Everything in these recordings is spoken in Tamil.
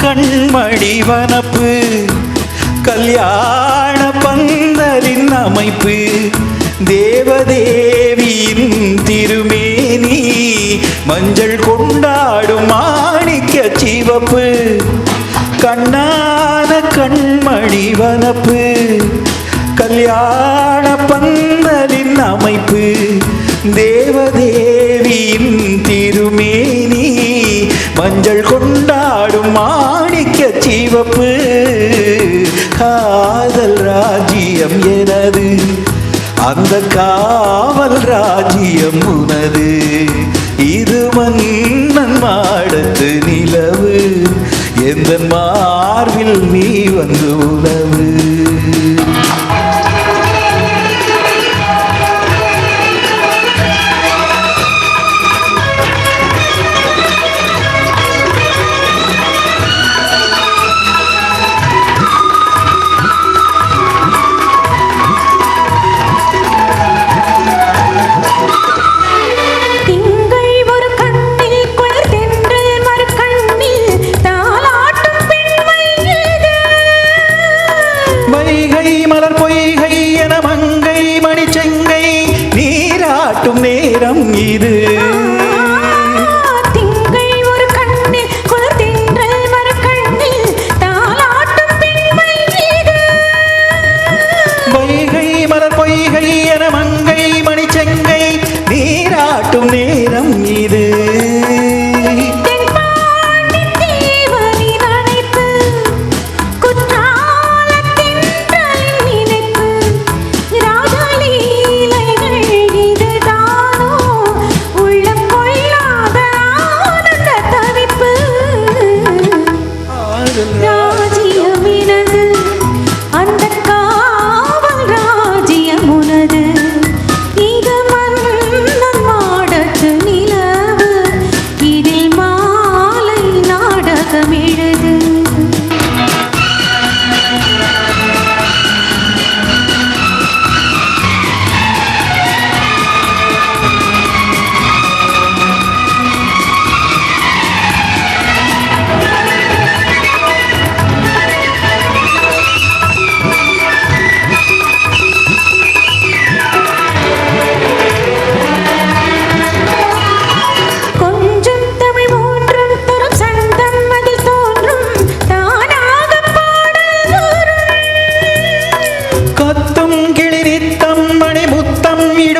கண்மணி வனப்பு கல்யாண பந்தலின் அமைப்பு தேவதேவியின் திருமேனி மஞ்சள் கொண்டாடும் மாணிக்க சிவப்பு கண்ணான கண்மணி வனப்பு கல்யாண பந்தலின் அமைப்பு தேவதேவியின் திருமேனி மஞ்சள் கொண்டாடும் மாணிக்க சிவப்பு காதல் ராஜ்யம் எனது அந்த காவல் ராஜ்யம் உனது இது மன்னன் மாடத்து நிலவு எந்த மார்பில் நீ வந்து உலவு நேரம் இது திங்கள் ஒரு கண்ணில் குளிர் தென்றல் மறு கண்ணில் தாலாட்டும் பெண்மை இது வைகை மலர் பொய்கை என மங்கை மணிச்செங்கை நீராட்டும் நேரம் இது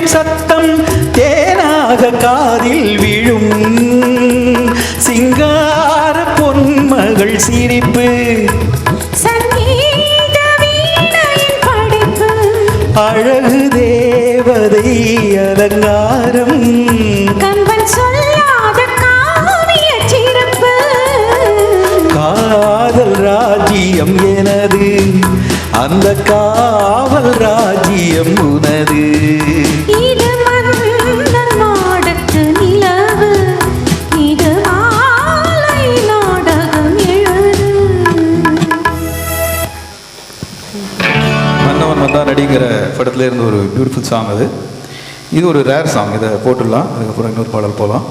சத்தம் தேனாக காதில் விழும் சிங்கார பொன்மகள் சிரிப்பு சங்கீத வீணையின் படைப்பு அழகு தேவதை அலங்காரம் கம்பன் சொல்லாத காவிய சிறப்பு காதல் ராஜ்யம் எனது அந்த காவல் ராஜ்யம் உனது இது மன்னன் மாடத்து நிலவு இது மாலை நாடகம் எழுது மன்னவன் வந்தான் அப்படிங்கிற படத்துல இருந்து ஒரு பியூட்டிஃபுல் சாங் அது. இது ஒரு ரேர் சாங், இதை போட்டுடலாம், அதுக்கப்புறம் இன்னொரு பாடல் போகலாம்.